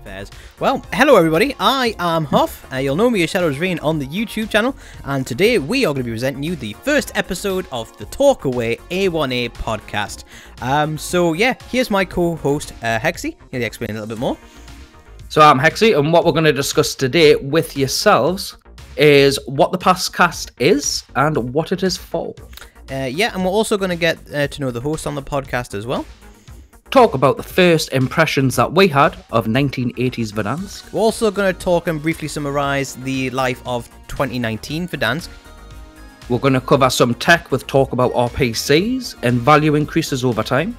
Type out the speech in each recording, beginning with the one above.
affairs. Well, hello everybody, I am Huff, you'll know me as Shadowsreign on the YouTube channel, and today we are going to be presenting you the first episode of the Talk Away A1A podcast. So yeah, here's my co-host Hexy. He'll explain a little bit more. So I'm Hexy, and what we're going to discuss today with yourselves is what the podcast is and what it is for. Yeah, and we're also going to get to know the host on the podcast as well. Talk about the first impressions that we had of 1980s Verdansk. We're also going to talk and briefly summarise the life of 2019 Verdansk. We're going to cover some tech with talk about our PCs and value increases over time.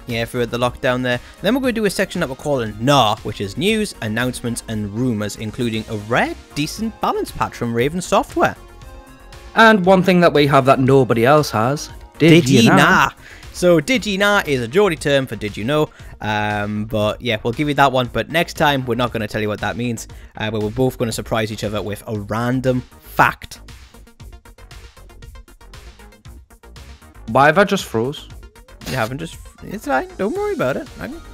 Yeah, for the lockdown there. Then we're going to do a section that we're calling NAR, which is news, announcements and rumours, including a rare, decent balance patch from Raven Software. And one thing that we have that nobody else has, Did You Know? So, Did You Know is a Geordie term for Did You Know? But yeah, we'll give you that one. But next time, we're not going to tell you what that means. But we're both going to surprise each other with a random fact. Why have I just froze? You haven't just... It's fine, don't worry about it.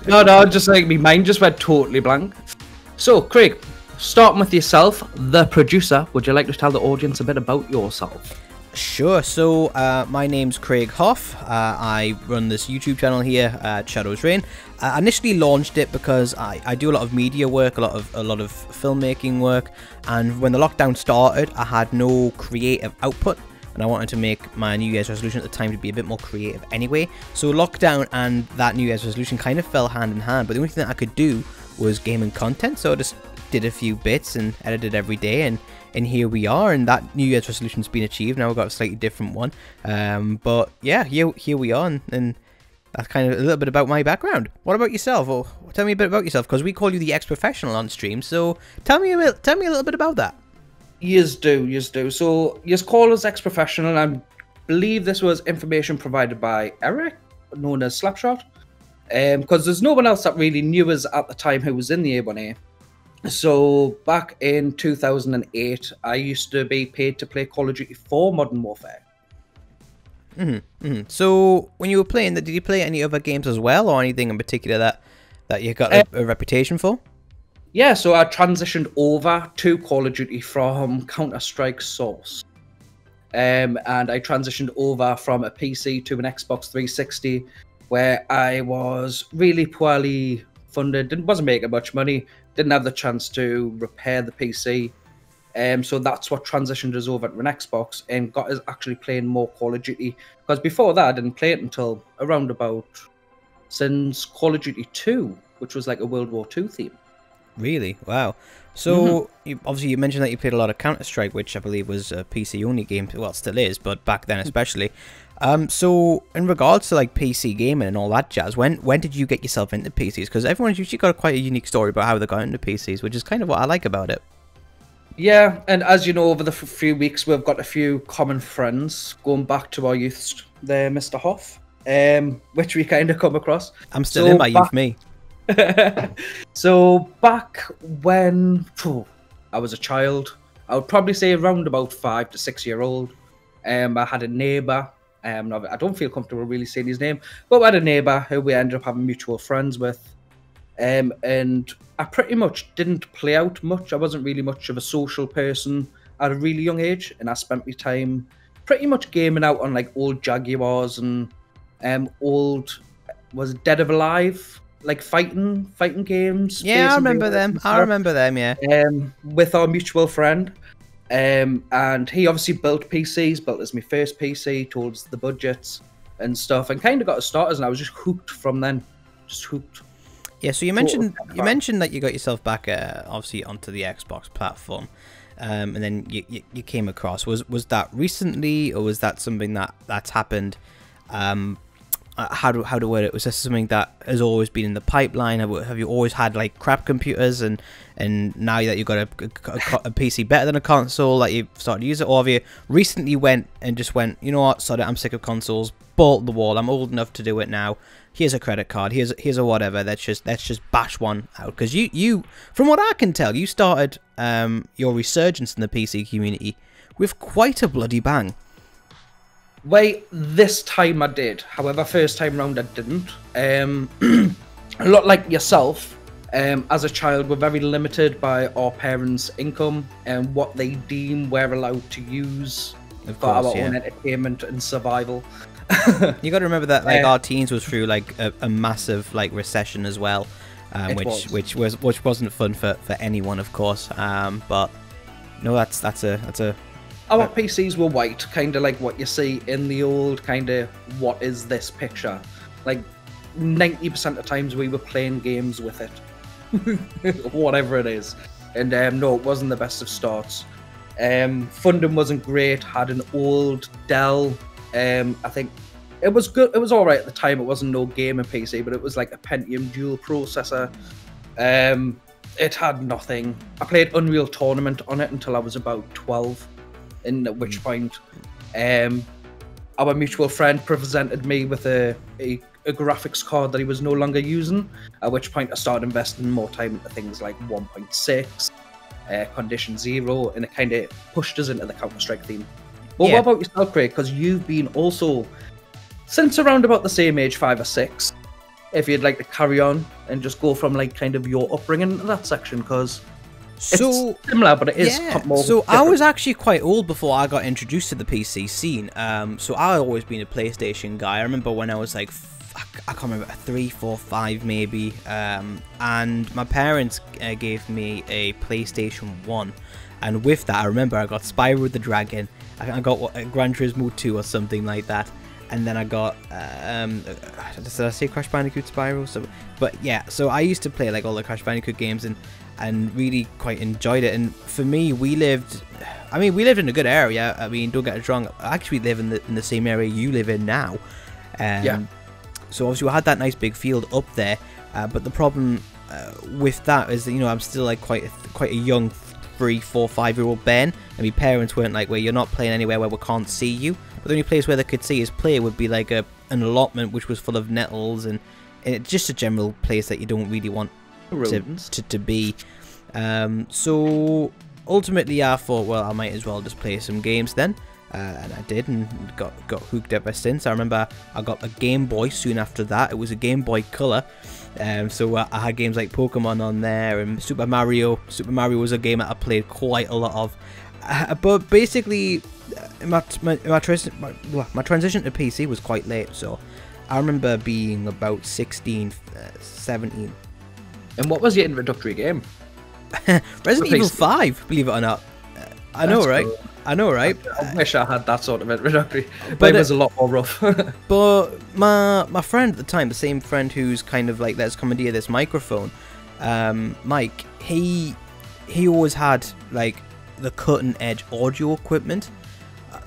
No, just like me, mine just went totally blank. So, Craig, starting with yourself, the producer, would you like to tell the audience a bit about yourself? Sure. So my name's Craig Hoff. I run this YouTube channel here at Shadowsreign. I initially launched it because I do a lot of media work, a lot of filmmaking work, and when the lockdown started, I had no creative output, and I wanted to make my New Year's resolution at the time to be a bit more creative anyway. So lockdown and that New Year's resolution kind of fell hand in hand, but the only thing that I could do was gaming content, so I just did a few bits and edited every day, and here we are, and that New Year's resolution's been achieved. Now we've got a slightly different one, but yeah, here we are, and that's kind of a little bit about my background. What about yourself? Or tell me a bit about yourself, because we call you the ex-professional on stream, so tell me a little bit about that. Yous do. So, yous call us ex-professional, and I believe this was information provided by Eric, known as Slapshot, because there's no one else that really knew us at the time who was in the A1A. So, back in 2008, I used to be paid to play Call of Duty 4 Modern Warfare. So, when you were playing, did you play any other games as well, or anything in particular that you got a reputation for? Yeah, so I transitioned over to Call of Duty from Counter-Strike Source. And I transitioned over from a PC to an Xbox 360, where I was really poorly funded, wasn't making much money, didn't have the chance to repair the PC. So that's what transitioned us over to an Xbox and got us actually playing more Call of Duty. Because before that, I didn't play it until around since Call of Duty 2, which was like a World War II theme. Really? Wow. So, obviously you mentioned that you played a lot of Counter-Strike, which I believe was a PC-only game. Well, it still is, but back then especially. So, in regards to like PC gaming and all that jazz, when did you get yourself into PCs? Because everyone's usually got quite a unique story about how they got into PCs, which is kind of what I like about it. Yeah, and as you know, over the few weeks, we've got a few common friends going back to our youth there, Mr. Hoff, which we kind of come across. I'm still in my youth, me. So back when I was a child, I would probably say around about 5 to 6 year old, I had a neighbour. I don't feel comfortable really saying his name, but I had a neighbour who we ended up having mutual friends with, and I pretty much didn't play out much. I wasn't really much of a social person at a really young age, and I spent my time pretty much gaming out on like old Jaguars and was it Dead or Alive, like fighting games. Yeah, I remember them. Yeah. With our mutual friend. And he obviously built PCs, built as my first PC, told us the budgets and stuff, and kind of got us started, and I was just hooked from then. Just hooked. Yeah, so you mentioned that you got yourself back obviously onto the Xbox platform, and then you came across. Was that recently, or was that something that's happened? How to word it? Was this something that has always been in the pipeline? Have you always had like crap computers, and now that you've got a PC better than a console, that you've started to use it, or have you recently went, you know what, sorry, I'm sick of consoles, bolt the wall, I'm old enough to do it now. Here's a credit card. Here's a whatever. Let's just bash one out. Because you, from what I can tell, you started your resurgence in the PC community with quite a bloody bang. Wait, this time I did. However, first time round I didn't. A lot like yourself, As a child, we're very limited by our parents' income and what they deem we're allowed to use for our own entertainment and survival. You got to remember that like our teens was through like a massive like recession as well, which wasn't fun for anyone, of course. But no, that's a. Our PCs were white, kind of like what you see in the old kind of what is this picture. Like 90% of the times we were playing games with it. Whatever it is. And no, it wasn't the best of starts. Funding wasn't great. Had an old Dell. I think it was good. It was all right at the time. It wasn't no gaming PC, but it was like a Pentium dual processor. It had nothing. I played Unreal Tournament on it until I was about 12. At which point, our mutual friend presented me with a graphics card that he was no longer using, at which point I started investing more time into things like 1.6, Condition Zero, and it kind of pushed us into the Counter-Strike theme. But what about yourself, Craig? Because you've been also, since around about the same age, 5 or 6, if you'd like to carry on and just go from like kind of your upbringing into that section, because it's similar, but it is more so different. I was actually quite old before I got introduced to the PC scene. So I've always been a PlayStation guy. I remember when I was like, I can't remember, 3, 4, 5 maybe. And my parents gave me a PlayStation 1. And with that, I remember I got Spyro the Dragon. I got Gran Turismo 2 or something like that. And then I got, did I say Crash Bandicoot Spyro? So, but yeah, so I used to play like all the Crash Bandicoot games and really quite enjoyed it. And for me, we lived in a good area. I mean, don't get us wrong, I actually live in the same area you live in now. So obviously we had that nice big field up there, but the problem with that is that, you know, I'm still like quite a young 3, 4, 5-year-old Ben, and my parents weren't like, where you're not playing anywhere where we can't see you. But the only place where they could see us play would be like an allotment which was full of nettles, and it's just a general place that you don't really want to be. So ultimately I thought, well, I might as well just play some games then. And I did, and got hooked ever since. I remember I got a Game Boy soon after that. It was a Game Boy Color, so I had games like Pokemon on there, and Super Mario. Super Mario was a game that I played quite a lot of. But basically, my transition to PC was quite late. So I remember being about 16, 17. And what was your introductory game? Resident Evil 5, believe it or not. I know, right? Cool. I know, right? I wish I had that sort of introductory, but it was a lot more rough. But my friend at the time, the same friend who's kind of like, let's commandeer this microphone, Mike, he always had like the cutting edge audio equipment.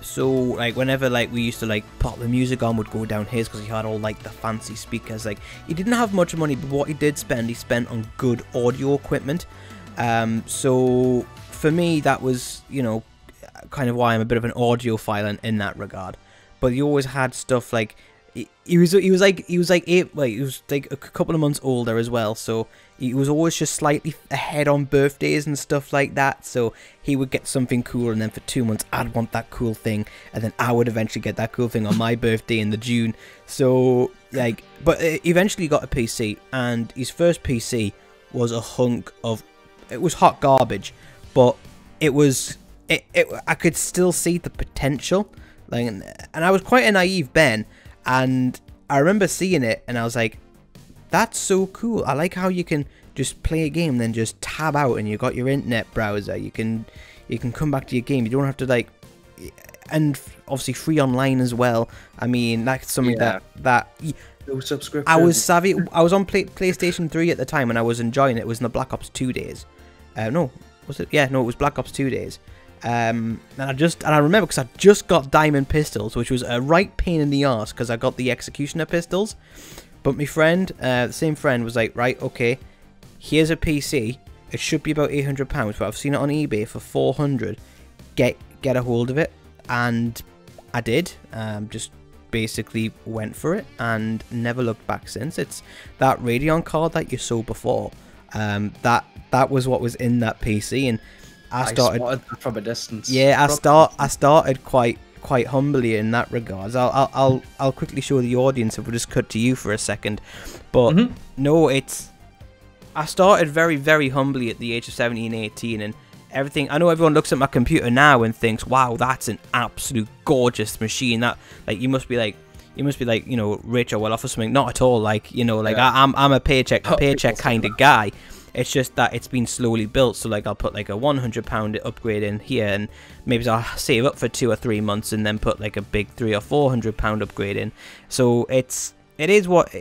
So like whenever like we used to like pop the music on, would go down his, because he had all like the fancy speakers. Like he didn't have much money, but what he did spend, he spent on good audio equipment. So for me, that was, you know, kind of why I'm a bit of an audiophile in that regard. But he always had stuff like he was like a couple of months older as well, so he was always just slightly ahead on birthdays and stuff like that. So he would get something cool, and then for 2 months I'd want that cool thing, and then I would eventually get that cool thing on my birthday in the June. So like, but eventually got a PC, and his first PC was a hunk of, it was hot garbage, but it was. I could still see the potential, like, and I was quite a naive Ben, and I remember seeing it, and I was like, "That's so cool! I like how you can just play a game, then just tab out, and you got your internet browser. You can come back to your game. You don't have to like, and obviously free online as well. I mean, that's something that no subscription. I was savvy. I was on PlayStation 3 at the time, and I was enjoying it. It was in the Black Ops 2 days. No, was it? Yeah, no, it was Black Ops 2 days. And I remember because I just got diamond pistols, which was a right pain in the arse because I got the executioner pistols. But my friend, the same friend, was like, right, okay, here's a PC. It should be about £800, but I've seen it on eBay for 400. Get a hold of it, and I did. Just basically went for it and never looked back since. It's that Radeon card that you saw before. That was what was in that PC, and I started from a distance. Yeah, I started quite humbly in that regards. I'll quickly show the audience if we just cut to you for a second. But no, it's I started very, very humbly at the age of 17, 18, and everything. I know everyone looks at my computer now and thinks, "Wow, that's an absolute gorgeous machine." That, like, you must be like, you know, rich or well off or something. Not at all. Like, you know, like I'm a paycheck kind of guy. It's just that it's been slowly built. So like, I'll put like a £100 upgrade in here, and maybe I'll save up for 2 or 3 months, and then put like a big £300 or £400 upgrade in. So it is what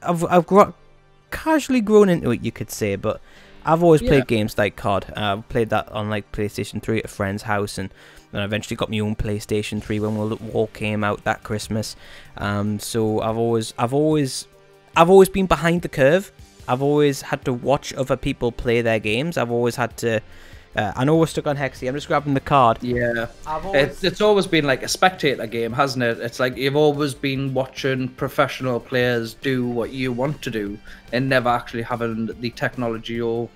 I've casually grown into it, you could say. But I've always played games like COD. I've played that on like PlayStation 3 at a friend's house, and then I eventually got my own PlayStation 3 when World at War came out that Christmas. So I've always been behind the curve. I've always had to watch other people play their games. I've always had to. I know we're stuck on Hexy. I'm just grabbing the card. Yeah, it's always been like a spectator game, hasn't it? It's like you've always been watching professional players do what you want to do, and never actually having the technology or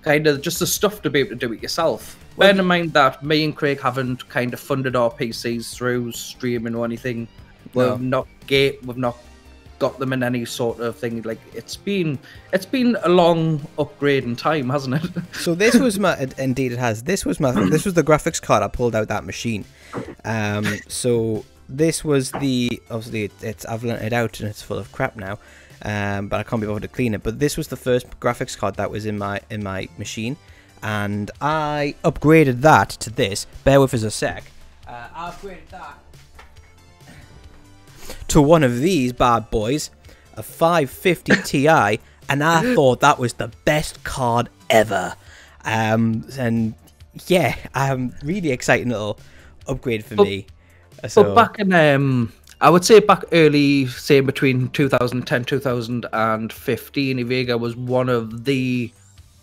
kind of just the stuff to be able to do it yourself. Bear in mind that me and Craig haven't kind of funded our PCs through streaming or anything. We've not got them in any sort of thing. Like, it's been a long upgrade in time, hasn't it? So this was indeed it has. This was the graphics card I pulled out that machine. So this was obviously I've lent it out and it's full of crap now. But I can't be bothered to clean it. But this was the first graphics card that was in my machine, and I upgraded that to this. Bear with us a sec. I upgraded that to one of these bad boys, a 550 Ti, and I thought that was the best card ever. And yeah, really exciting little upgrade for me. So but back in I would say back early, say between 2010 2015, Ivega was one of they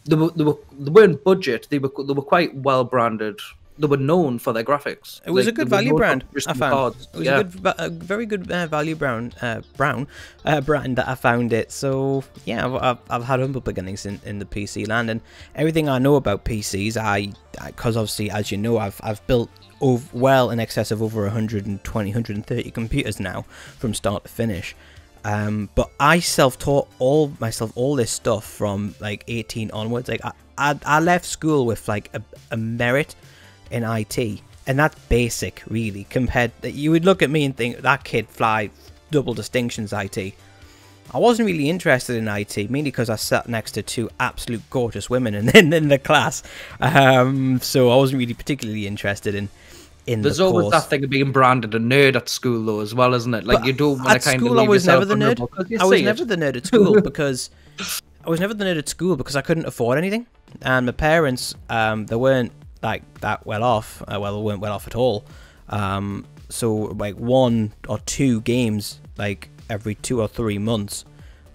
weren't budget. They were quite well branded. They were known for their graphics. It was a good value brand, I found. It was a very good value brand that I found it. So yeah, I've had humble beginnings in the PC land, and everything I know about PCs, because obviously, as you know, I've built well in excess of over 120, 130 computers now from start to finish. But I self-taught myself all this stuff from like 18 onwards. Like I left school with like a merit in IT, and that's basic, really. Compared, you would look at me and think that kid fly double distinctions IT. I wasn't really interested in IT, mainly because I sat next to two absolute gorgeous women in the class. So I wasn't really particularly interested in There's always that thing of being branded a nerd at school, though, as well, isn't it? Like, you don't want to kind of leave yourself vulnerable. I was never the nerd at school because I couldn't afford anything, and my parents they weren't like that well off. Well, they weren't well off at all. So like 1 or 2 games like every 2 or 3 months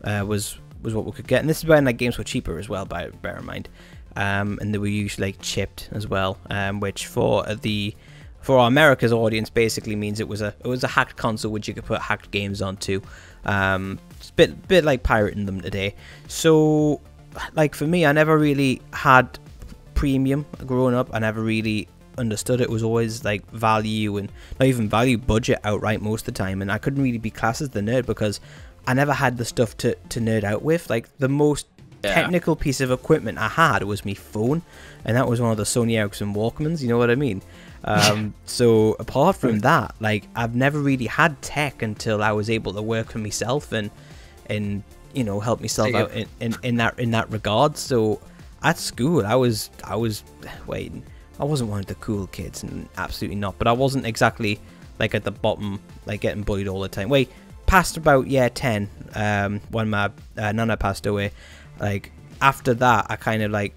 was what we could get, and this is when like games were cheaper as well. Bear in mind, and they were usually like chipped as well, which for our America's audience basically means it was a hacked console which you could put hacked games onto. It's a bit like pirating them today. So like for me, I never really had premium growing up. I never really understood it. It was always like value, and not even value, budget outright most of the time, and I couldn't really be classed as the nerd because I never had the stuff to nerd out with. Like the most technical piece of equipment I had was my phone, and that was one of the Sony Ericsson Walkmans, you know what I mean? So apart from that, like I've never really had tech until I was able to work for myself and you know, help myself out in that regard. So at school I wasn't one of the cool kids, and absolutely not, but I wasn't exactly like at the bottom, like getting bullied all the time. Past about year 10, when my nana passed away, like after that I kind of like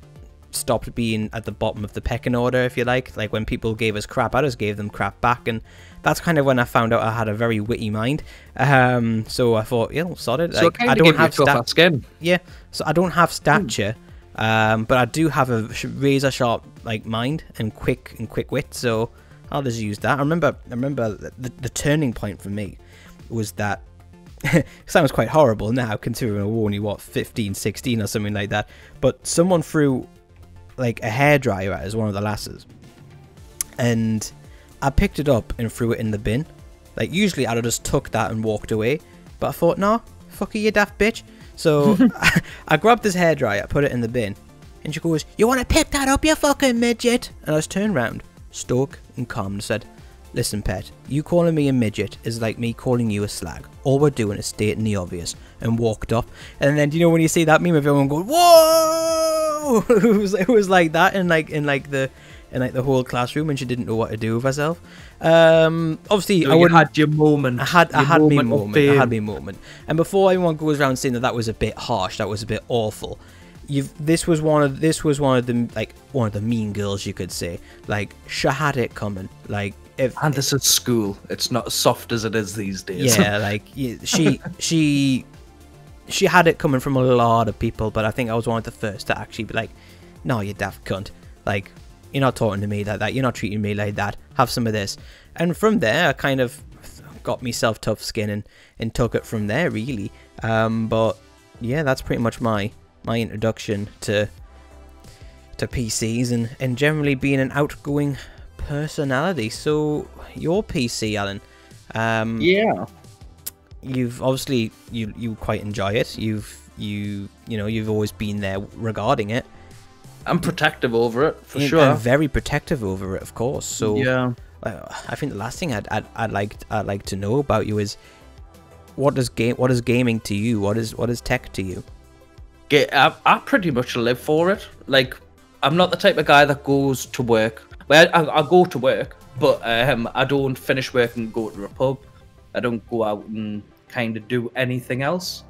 stopped being at the bottom of the pecking order, if you like when people gave us crap, I just gave them crap back, and that's kind of when I found out I had a very witty mind. So I thought, sorted. So like, I don't have skin. Yeah, so I don't have stature, but I do have a razor sharp like mind and quick wit, so I'll just use that. I remember the turning point for me was that sounds quite horrible now considering I was only 15, 16 or something like that, but someone threw like a hairdryer at us, one of the lasses, and I picked it up and threw it in the bin. Like usually I'd have just took that and walked away, but I thought, no, fuck you daft bitch. So I grabbed this hairdryer, put it in the bin, and she goes, "You want to pick that up, you fucking midget?" And I was turned round, stoic and calm, and said, "Listen, pet, you calling me a midget is like me calling you a slag. All we're doing is stating the obvious." And walked up. And then, do you know when you see that meme of everyone going, "Whoa!" it was like that in the whole classroom, and she didn't know what to do with herself. Obviously, So I you wouldn't. had your moment. I had me of moment. fame. I had me moment. And before anyone goes around saying that was a bit harsh, that was a bit awful. This was one of the mean girls, you could say. Like, she had it coming. Like, And this is school. It's not as soft as it is these days. yeah, like she had it coming from a lot of people, but I think I was one of the first to actually be like, "No, you daft cunt. Like, you're not talking to me like that. You're not treating me like that. Have some of this." And from there, I kind of got myself tough skin and took it from there, really. But yeah, that's pretty much my introduction to PCs and generally being an outgoing personality. So your PC, Alan, Yeah. you've obviously you quite enjoy it. You've always been there regarding it. I'm protective over it, for sure. And very protective over it, of course. So yeah. I think the last thing I'd like to know about you is what is gaming to you? What is tech to you? I pretty much live for it. Like, I'm not the type of guy that goes to work. Well, I go to work, but I don't finish work and go to a pub. I don't go out and kind of do anything else.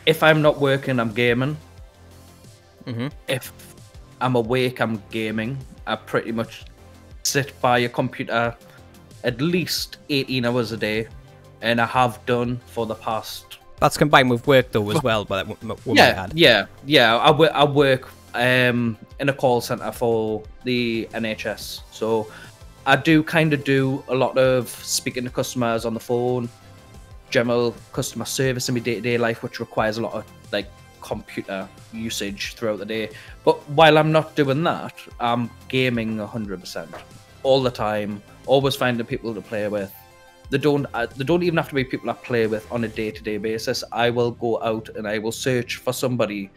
If I'm not working, I'm gaming. If I'm awake, I'm gaming. I pretty much sit by a computer at least 18 hours a day, and I have done for the past. That's combined with work though as well, but Yeah. I work in a call center for the NHS, so I do kind of do a lot of speaking to customers on the phone, general customer service in my day-to-day life, which requires a lot of like computer usage throughout the day. But while I'm not doing that, I'm gaming 100% all the time, always finding people to play with. They don't even have to be people I play with on a day-to-day basis. I will go out and I will search for somebody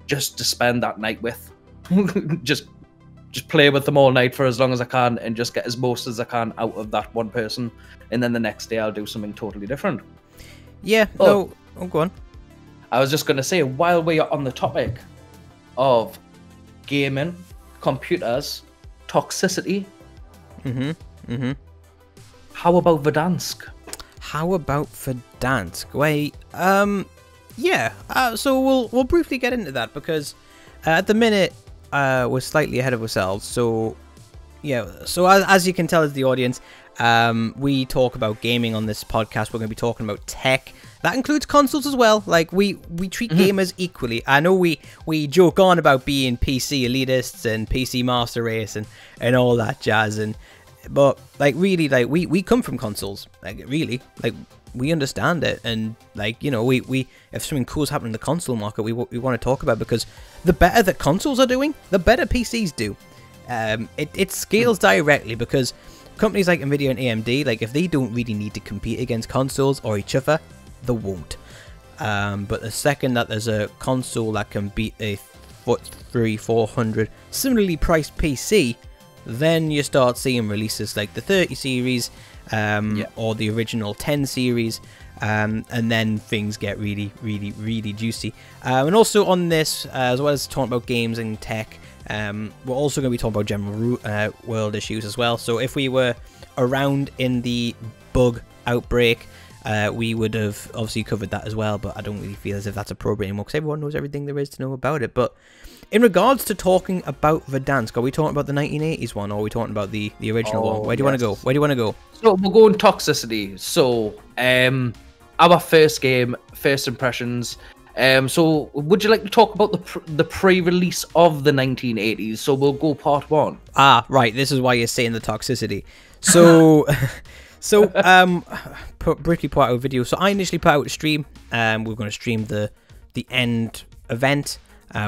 just to spend that night with. just play with them all night for as long as I can and just get as most as I can out of that one person. And then the next day I'll do something totally different. Yeah, no, go on. I was just going to say, while we are on the topic of gaming, computers, toxicity, how about Verdansk? How about Verdansk? Wait, yeah. So we'll briefly get into that because at the minute we're slightly ahead of ourselves. So yeah. So as you can tell as the audience, we talk about gaming on this podcast. We're going to be talking about tech. That includes consoles as well. Like we treat gamers equally. I know we joke on about being PC elitists and PC master race and all that jazz, but like really, like we come from consoles. Like really, like we understand it, and like, you know, we if something cool's happening in the console market, we want to talk about it, because the better that consoles are doing, the better PCs do. It scales directly because companies like Nvidia and AMD, like if they don't really need to compete against consoles or each other, they won't. But the second that there's a console that can beat a $300-400 similarly priced PC, then you start seeing releases like the 30 series or the original 10 series, and then things get really, really, really juicy. And also on this, as well as talking about games and tech, we're also going to be talking about general world issues as well. So if we were around in the bug outbreak, we would have obviously covered that as well, but I don't really feel as if that's appropriate anymore because everyone knows everything there is to know about it. But in regards to talking about Verdansk, are we talking about the 1980s one, or are we talking about the original one? Where do you want to go? Where do you want to go? So we're going toxicity. So our first game, first impressions. So would you like to talk about the pre-release of the 1980s? So we'll go part one. Ah, right. This is why you're saying the toxicity. So. So, briefly put out a video. So I initially put out a stream. We're going to stream the end event.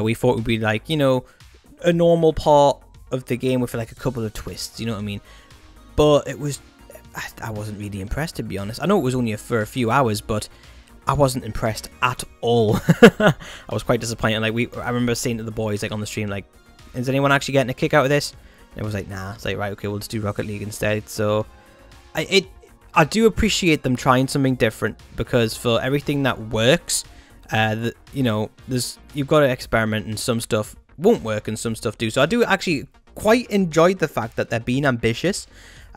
We thought it would be like, you know, a normal part of the game with like a couple of twists, you know what I mean? But it was, I wasn't really impressed, to be honest. I know it was only for a few hours, but I wasn't impressed at all. I was quite disappointed. Like I remember saying to the boys like on the stream, like, is anyone actually getting a kick out of this? And it was like, nah. It's like, right, okay, we'll just do Rocket League instead. So I do appreciate them trying something different, because for everything that works, you know, you've got to experiment, and some stuff won't work and some stuff do. So I do actually quite enjoy the fact that they're being ambitious.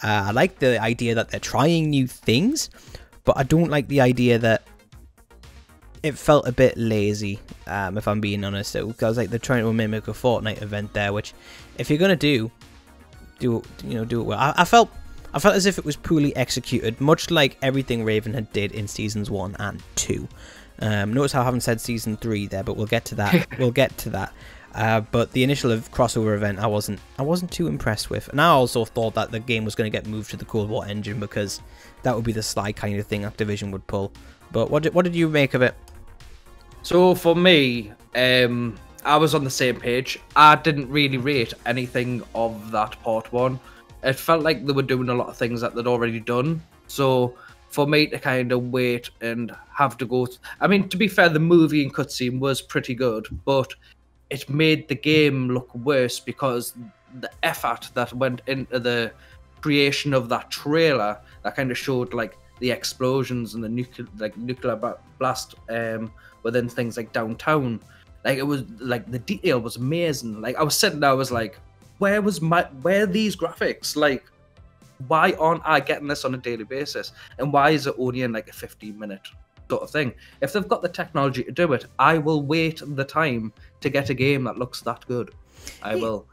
I like the idea that they're trying new things, but I don't like the idea that it felt a bit lazy, if I'm being honest. Because like they're trying to mimic a Fortnite event there, which if you're gonna do it well. I felt as if it was poorly executed, much like everything Raven had did in seasons 1 and 2. Notice how I haven't said season 3 there, but we'll get to that. We'll get to that. But the initial crossover event, I wasn't too impressed with, and I also thought that the game was going to get moved to the Cold War engine, because that would be the sly kind of thing Activision would pull. But what did you make of it? So for me, I was on the same page. I didn't really rate anything of that part 1. It felt like they were doing a lot of things that they'd already done. So for me to kind of wait and have to go... I mean, to be fair, the movie and cutscene was pretty good, but it made the game look worse because the effort that went into the creation of that trailer that kind of showed like the explosions and the nuclear blast within things like downtown. Like, it was like the detail was amazing. Like, I was sitting there, I was like, where are these graphics? Like, why aren't I getting this on a daily basis? And why is it only in like a 15-minute sort of thing? If they've got the technology to do it, I will wait the time to get a game that looks that good. I will.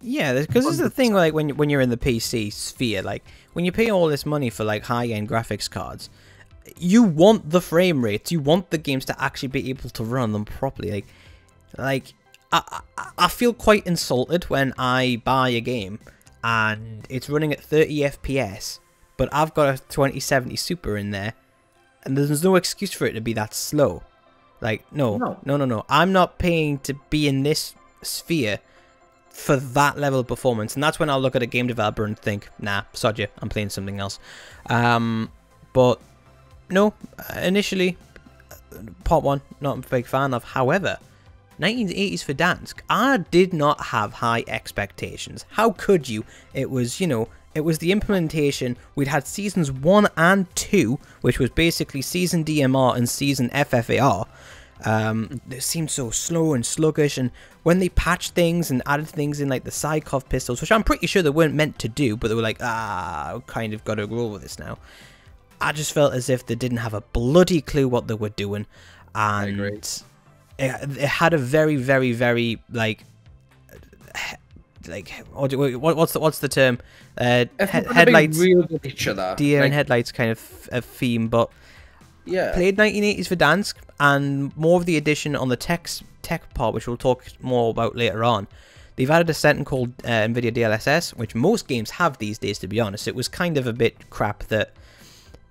Yeah, because this is the thing, like when you're in the PC sphere, like when you pay all this money for like high-end graphics cards, you want the frame rates, you want the games to actually be able to run them properly. Like I feel quite insulted when I buy a game and it's running at 30 FPS, but I've got a 2070 Super in there, and there's no excuse for it to be that slow. Like, no. I'm not paying to be in this sphere for that level of performance. And that's when I'll look at a game developer and think, nah, sod you, I'm playing something else. But no, initially, part 1, not a big fan of. However, 1980s Verdansk, I did not have high expectations. How could you? It was, you know, it was the implementation. We'd had seasons 1 and 2, which was basically season DMR and season FFAR. It seemed so slow and sluggish, and when they patched things and added things in like the Psychov pistols, which I'm pretty sure they weren't meant to do, but they were like, kind of got to roll with this now. I just felt as if they didn't have a bloody clue what they were doing, and I agree. It had a very, very, very like what's the term? Headlights, real with each other, deer and headlights kind of a theme, but yeah. Played 1980s Verdansk, and more of the addition on the tech part, which we'll talk more about later on. They've added a setting called NVIDIA DLSS, which most games have these days, to be honest. It was kind of a bit crap that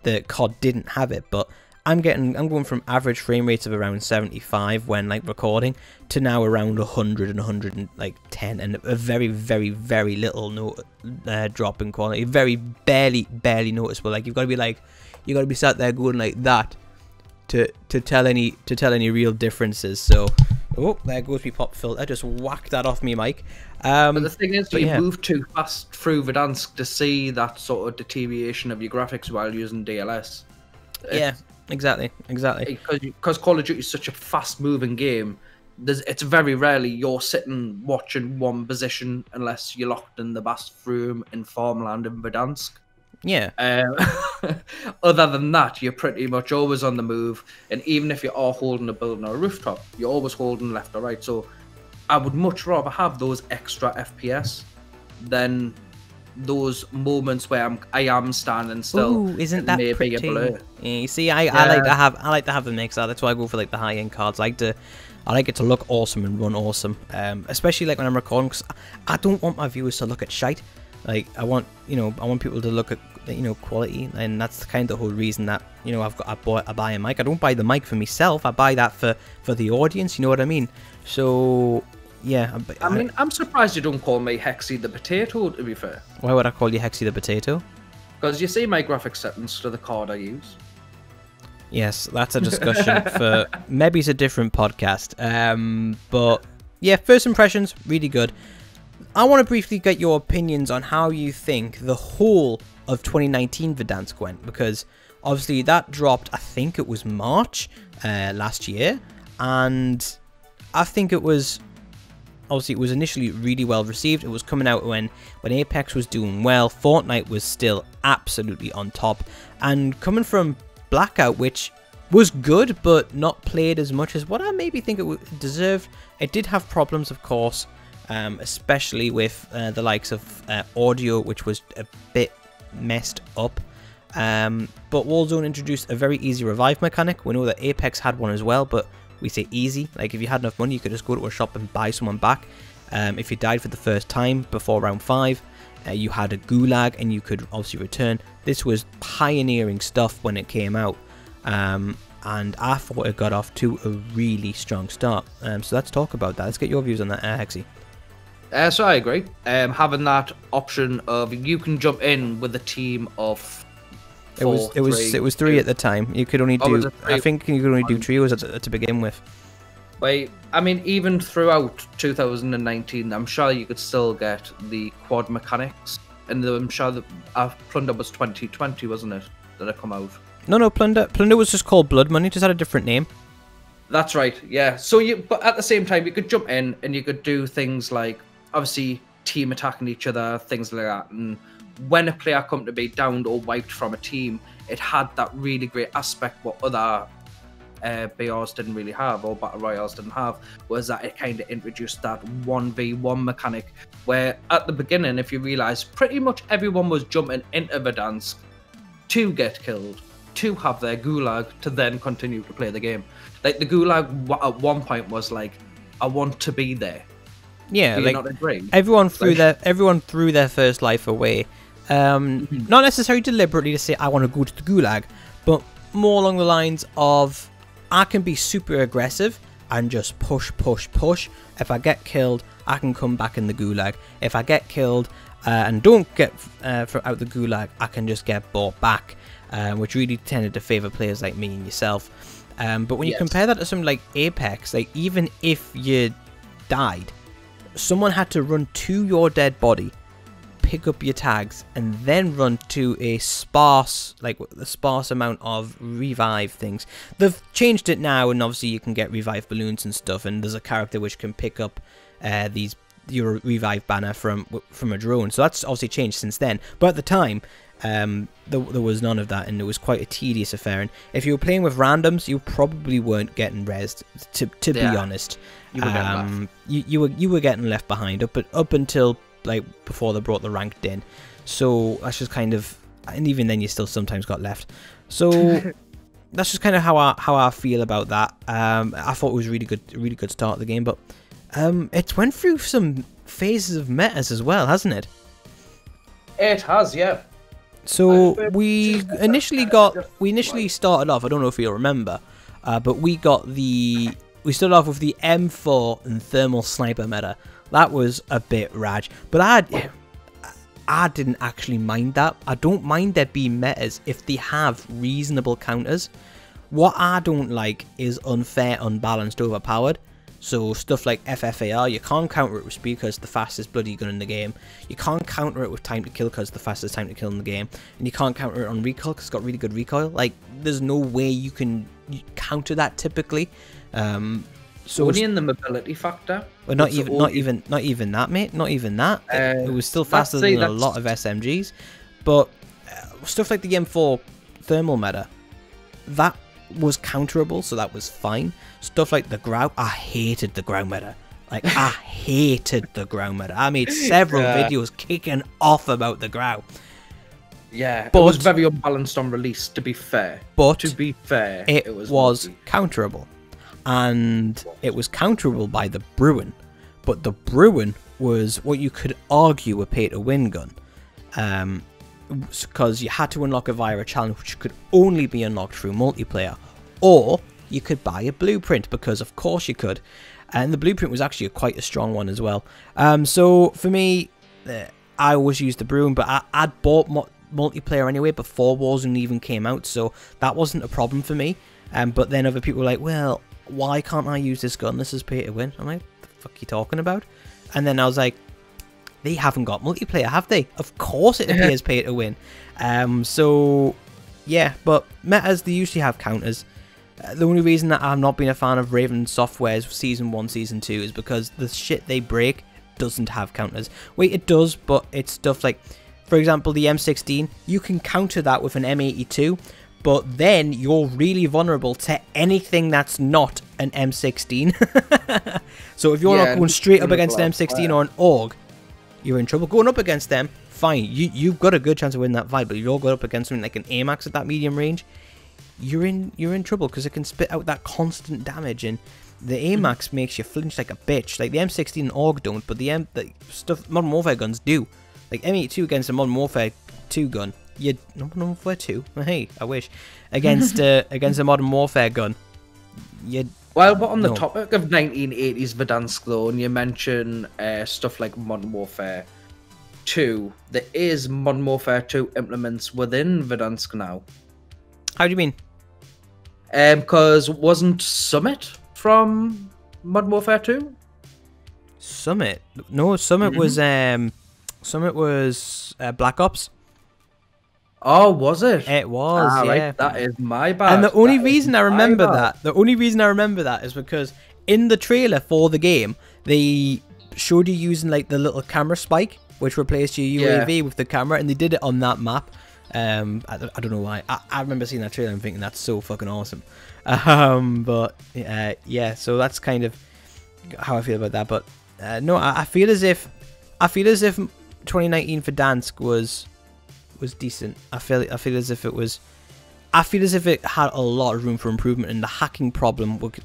the COD didn't have it, but I'm going from average frame rates of around 75 when like recording to now around 100 and 110, and a very, very, very little drop in quality, very barely noticeable. Like you got to be sat there going like that to tell any real differences. So, oh, there goes my pop filter. Just whacked that off me mic. But the thing is, you move too fast through Verdansk to see that sort of deterioration of your graphics while using DLS. Yeah. Exactly. Because Call of Duty is such a fast-moving game, it's very rarely you're sitting watching one position unless you're locked in the bathroom in farmland in Verdansk. Yeah. Other than that, you're pretty much always on the move, and even if you are holding a building or a rooftop, you're always holding left or right. So I would much rather have those extra FPS than those moments where I am standing still. Ooh, isn't that pretty? Yeah, you see, I like to have the mix. That's why I go for like the high end cards. I like it to look awesome and run awesome. Especially like when I'm recording, because I don't want my viewers to look at shite. Like I want people to look at quality, and that's kind of the whole reason that I buy a mic. I don't buy the mic for myself. I buy that for the audience. You know what I mean? So. Yeah, I mean, I'm surprised you don't call me Hexy the Potato, to be fair. Why would I call you Hexy the Potato? Because you see my graphics settings to the card I use. Yes, that's a discussion for maybe it's a different podcast. But yeah, first impressions, really good. I want to briefly get your opinions on how you think the whole of 2019 Verdansk went, because obviously that dropped, I think it was March last year, and I think it was initially really well received. It was coming out when Apex was doing well, Fortnite was still absolutely on top, and coming from Blackout, which was good but not played as much as what I maybe think it deserved. It did have problems, of course, especially with the likes of audio, which was a bit messed up. But Warzone introduced a very easy revive mechanic. We know that Apex had one as well, but we say easy. Like, if you had enough money, you could just go to a shop and buy someone back. If you died for the first time before round 5, you had a gulag and you could obviously return. This was pioneering stuff when it came out, and I thought it got off to a really strong start. So let's talk about that. Let's get your views on that, Hexy. So I agree. Having that option of you can jump in with a team of four, it was three at the time. You could only do, I think you could only do trios to begin with. Wait, I mean, even throughout 2019, I'm sure you could still get the quad mechanics, and I'm sure that Plunder was 2020, wasn't it? That it come out. No, Plunder was just called Blood Money, just had a different name. That's right, yeah. So but at the same time, you could jump in and you could do things like, obviously, team attacking each other, things like that. And when a player come to be downed or wiped from a team, it had that really great aspect what other BRs didn't really have, or Battle Royales didn't have, was that it kind of introduced that 1v1 mechanic, where at the beginning, if you realise, pretty much everyone was jumping into Verdansk to get killed, to have their gulag, to then continue to play the game. Like, the gulag at one point was like, I want to be there. Yeah, like, everyone threw their first life away. Not necessarily deliberately to say I want to go to the gulag, but more along the lines of, I can be super aggressive and just push. If I get killed, I can come back in the gulag. If I get killed and don't get out the gulag, I can just get brought back, which really tended to favour players like me and yourself. But when you compare that to something like Apex, like, even if you died, someone had to run to your dead body, pick up your tags, and then run to a sparse amount of revive things. They've changed it now, and obviously you can get revive balloons and stuff, and there's a character which can pick up your revive banner from a drone. So that's obviously changed since then. But at the time, there was none of that, and it was quite a tedious affair. And if you were playing with randoms, you probably weren't getting rezzed, to be honest. You were getting left behind up until, like, before they brought the ranked in. So that's just kind of, and even then you still sometimes got left. So that's just kind of how I feel about that. I thought it was a really good start of the game, but it's went through some phases of metas as well, hasn't it? It has, yeah. So we initially started off, I don't know if you'll remember, but we started off with the M4 and thermal sniper meta. That was a bit raj, but I didn't actually mind that. I don't mind there being metas if they have reasonable counters. What I don't like is unfair, unbalanced, overpowered. So stuff like FFAR, you can't counter it with speed because it's the fastest bloody gun in the game. You can't counter it with time to kill because it's the fastest time to kill in the game. And you can't counter it on recoil because it's got really good recoil. Like, there's no way you can counter that typically. So only in the mobility factor. Well, not even that, mate. Not even that. It was still faster than a lot of SMGs. But stuff like the M4 thermal meta, that was counterable, so that was fine. Stuff like the Grau, I hated the Grau meta. Like, I hated the Grau meta. I made several videos kicking off about the Grau. Yeah, but it was very unbalanced on release, to be fair. But to be fair, it was counterable. And it was counterable by the Bruin. But the Bruin was what you could argue a pay-to-win gun. Because you had to unlock it via a challenge which could only be unlocked through multiplayer, or you could buy a blueprint, because of course you could, and the blueprint was actually quite a strong one as well. So for me, I always used the Bruin, but I'd bought multiplayer anyway before Warzone even came out, so that wasn't a problem for me. But then other people were like, well, why can't I use this gun? This is pay to win. I'm like, what the fuck are you talking about? And then I was like, they haven't got multiplayer, have they? Of course it appears pay to win. So yeah, but metas, they usually have counters. The only reason that I've not been a fan of Raven Software's Season 1, Season 2 is because the shit they break doesn't have counters. Wait, it does, but it's stuff like, for example, the M16, you can counter that with an M82, but then you're really vulnerable to anything that's not an M16. So if you're not going straight up against an M16 or an AUG, you're in trouble. Going up against them, fine, you've got a good chance of winning that fight, but if you're going up against something like an AMAX at that medium range, you're in trouble because it can spit out that constant damage, and the AMAX makes you flinch like a bitch. Like the M16 and AUG don't, but the stuff Modern Warfare guns do. Like M82 against a Modern Warfare 2 gun, Modern Warfare 2. Hey, I wish against a Modern Warfare gun, Well, but on the topic of 1980s Verdansk though, and you mention stuff like Modern Warfare 2, there is Modern Warfare 2 implements within Verdansk now. How do you mean? Because wasn't Summit from Modern Warfare 2? Summit? No, Summit was Black Ops. Oh, was it? It was, yeah. Right. That is my bad. And the only reason I remember that, is because in the trailer for the game, they showed you using like the little camera spike, which replaced your UAV with the camera, and they did it on that map. I don't know why. I remember seeing that trailer and thinking that's so fucking awesome. But yeah, so that's kind of how I feel about that. But no, I feel as if 2019 Verdansk was decent. I feel as if it had a lot of room for improvement, and the hacking problem was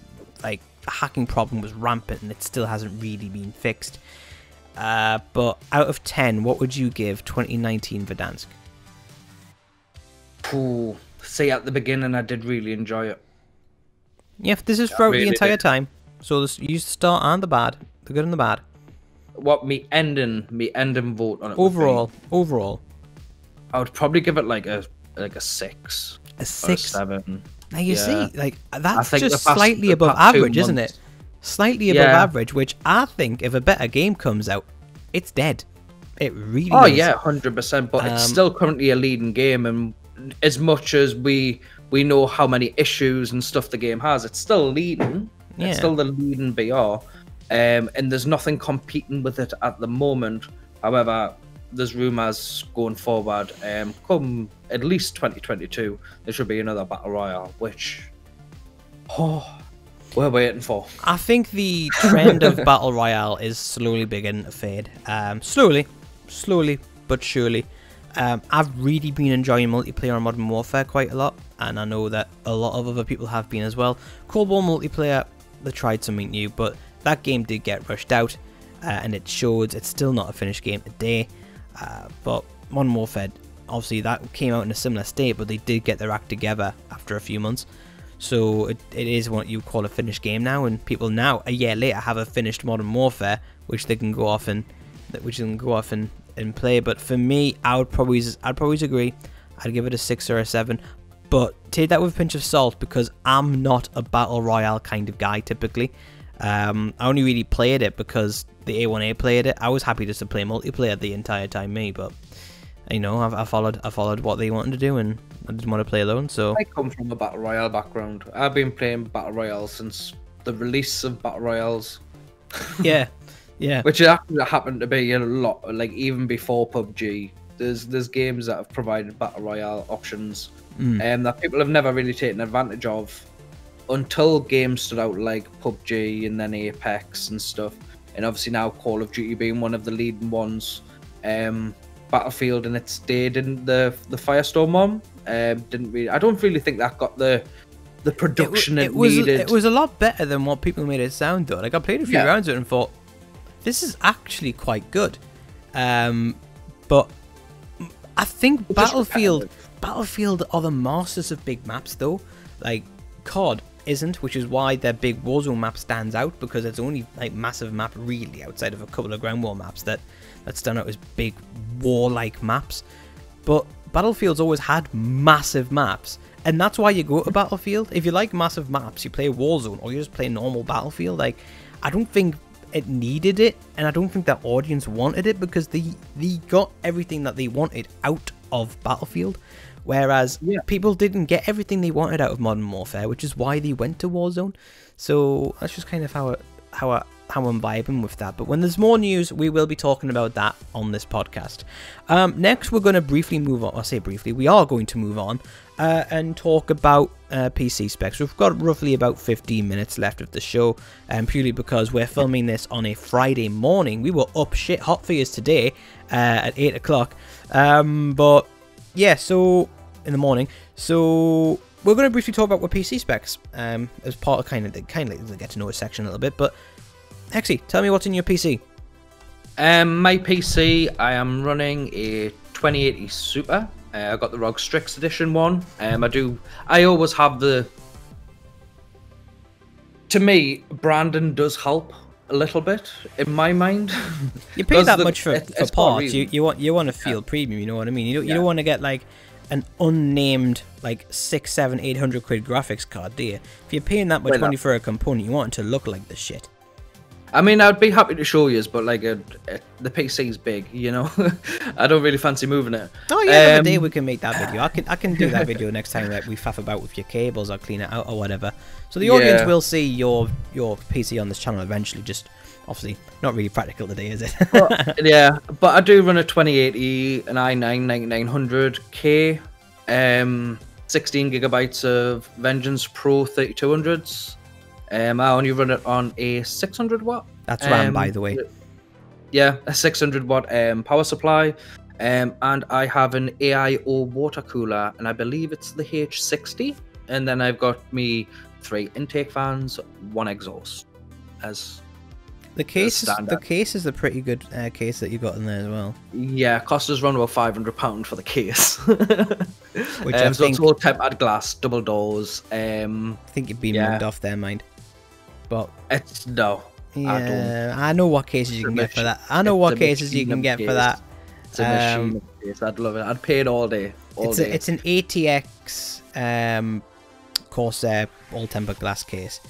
rampant, and it still hasn't really been fixed. But out of 10, what would you give 2019 Verdansk? Ooh, see, at the beginning, I did really enjoy it. Yeah, this is throughout the entire time. So use the start and the bad, the good and the bad. What me ending vote on it? Overall, I would probably give it like a 6. A 6, 7. Now you see, like that's just slightly above average, isn't it? Slightly above average, which I think if a better game comes out, it's dead. It really. Oh is. yeah, 100%. But it's still currently a leading game, and as much as we know how many issues and stuff the game has, it's still leading. Yeah. It's still the leading BR, and there's nothing competing with it at the moment. However, there's rumours going forward. Come at least 2022, there should be another battle royale, which we're waiting for. I think the trend of battle royale is slowly beginning to fade. Slowly but surely. I've really been enjoying multiplayer on Modern Warfare quite a lot, and I know that a lot of other people have been as well. Cold War multiplayer, they tried something new, but that game did get rushed out, and it showed it's still not a finished game today. But Modern Warfare, obviously that came out in a similar state, but they did get their act together after a few months. So it is what you call a finished game now, and people now, a year later, have a finished Modern Warfare, which they can go off and play. But for me, I'd probably agree. I'd give it a 6 or a 7, but take that with a pinch of salt, because I'm not a battle royale kind of guy typically. I only really played it because the A1A played it. I was happy just to play multiplayer the entire time, but you know, I followed what they wanted to do, and I didn't want to play alone. So I come from a battle royale background. I've been playing battle royale since the release of battle royales. Yeah. Which actually happened to be a lot, like even before PUBG. There's games that have provided battle royale options, that people have never really taken advantage of until games stood out like PUBG and then Apex and stuff. And obviously now Call of Duty being one of the leading ones. Battlefield in its day didn't, the Firestorm one didn't really. I don't really think that got the production it needed. It was a lot better than what people made it sound though. Like I played a few rounds of it and thought, this is actually quite good. But I think Battlefield are the masters of big maps though. Like COD isn't, which is why their big Warzone map stands out, because it's only like massive map really outside of a couple of ground war maps that stand out as big war-like maps. But Battlefield's always had massive maps, and that's why you go to Battlefield. If you like massive maps, you play Warzone, or you just play normal Battlefield. Like, I don't think it needed it, and I don't think that audience wanted it, because they got everything that they wanted out of Battlefield, whereas people didn't get everything they wanted out of Modern Warfare, which is why they went to Warzone. So that's just kind of how I'm vibing with that. But when there's more news, we will be talking about that on this podcast. Next, we're going to briefly move on. I say briefly, we are going to move on and talk about PC specs. We've got roughly about 15 minutes left of the show, purely because we're filming this on a Friday morning. We were up shit hot for you today at 8 o'clock. But yeah, so in the morning. So we're going to briefly talk about what PC specs as part of kind of the get to know us section a little bit. But Hexy, tell me what's in your PC. My PC, I am running a 2080 Super. I got the ROG Strix Edition one. I always have the... To me, branding does help a little bit, in my mind. You pay that much for parts. You want to feel premium, you know what I mean? You don't want to get like an unnamed like 600, 700, 800 quid graphics card, do you? If you're paying that much money for a component, you want it to look like the shit. I mean, I'd be happy to show you, but like the PC's big, you know. I don't really fancy moving it. Oh yeah, another day we can make that video. I can do that video next time that we faff about with your cables or clean it out or whatever. So the audience will see your PC on this channel eventually. Just obviously not really practical today, is it? Yeah, but I do run a 2080, an i9 9900K, 16 gigabytes of Vengeance Pro 3200s. I only run it on a 600 watt. That's RAM, by the way. Yeah, a 600 watt power supply. And I have an AIO water cooler, and I believe it's the H60. And then I've got me 3 intake fans, 1 exhaust. As the case is a pretty good case that you got in there as well. Yeah, cost us around about £500 for the case. Which I think, it's all tempered glass, double doors. I think you'd be mugged off there, mind. But it's no. Yeah, I know what cases you can get for that. I know what cases you can get for that. It's a machine case. I'd love it. I'd pay it all day. It's an ATX Corsair all tempered glass case,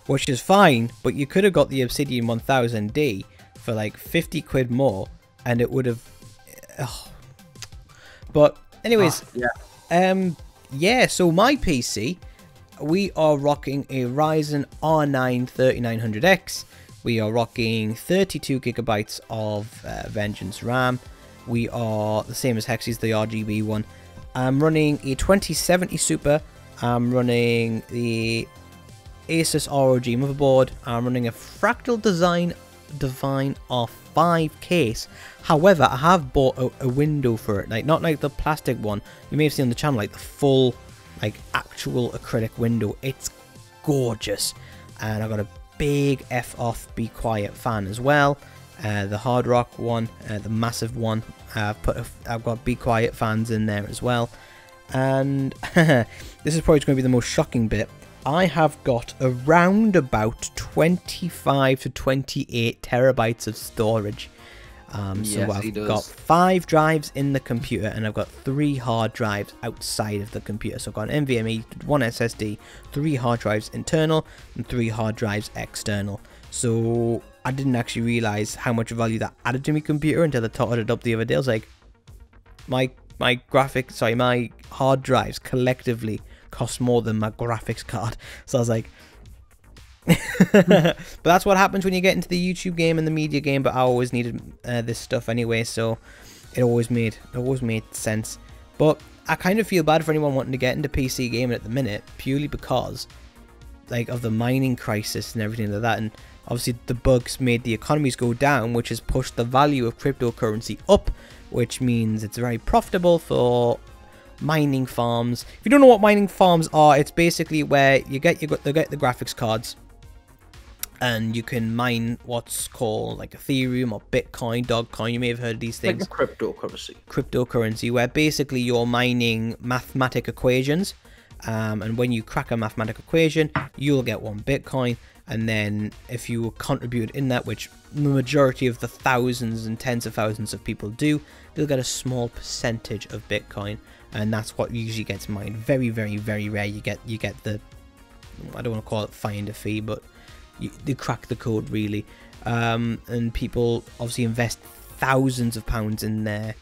which is fine. But you could have got the Obsidian 1000D for like 50 quid more, and it would have. But anyways, yeah. So my PC. We are rocking a Ryzen R9 3900X. We are rocking 32 gigabytes of Vengeance RAM. We are the same as Hexy's, the RGB one. I'm running a 2070 Super. I'm running the Asus ROG motherboard. I'm running a Fractal Design Divine R5 case. However, I have bought a window for it. Like, not like the plastic one. You may have seen on the channel, like the full... like actual acrylic window. It's gorgeous, and I got a big F off Be Quiet fan as well. The Hard Rock one, the massive one. I've got Be Quiet fans in there as well. And this is probably going to be the most shocking bit. I have got around about 25 to 28 terabytes of storage. So I've got 5 drives in the computer, and I've got 3 hard drives outside of the computer. So I've got an NVMe, 1 SSD, 3 hard drives internal, and 3 hard drives external. So I didn't actually realize how much value that added to my computer until I totted it up the other day. I was like, my hard drives collectively cost more than my graphics card. So I was like, but that's what happens when you get into the YouTube game and the media game. But I always needed this stuff anyway, so it always made sense. But I kind of feel bad for anyone wanting to get into PC gaming at the minute, purely because like of the mining crisis and everything like that. And obviously the bugs made the economies go down, which has pushed the value of cryptocurrency up, which means it's very profitable for mining farms. If you don't know what mining farms are, it's basically where they get the graphics cards, and you can mine what's called like Ethereum or Bitcoin, Dogecoin. You may have heard of these things. Like a cryptocurrency. Cryptocurrency, where basically you're mining mathematic equations, and when you crack a mathematical equation, you'll get 1 Bitcoin, and then if you contribute in that, which the majority of the thousands and tens of thousands of people do, they'll get a small percentage of Bitcoin, and that's what usually gets mined. Very, very, very rare you get the, I don't want to call it find a fee, but you crack the code really. And people obviously invest thousands of pounds in their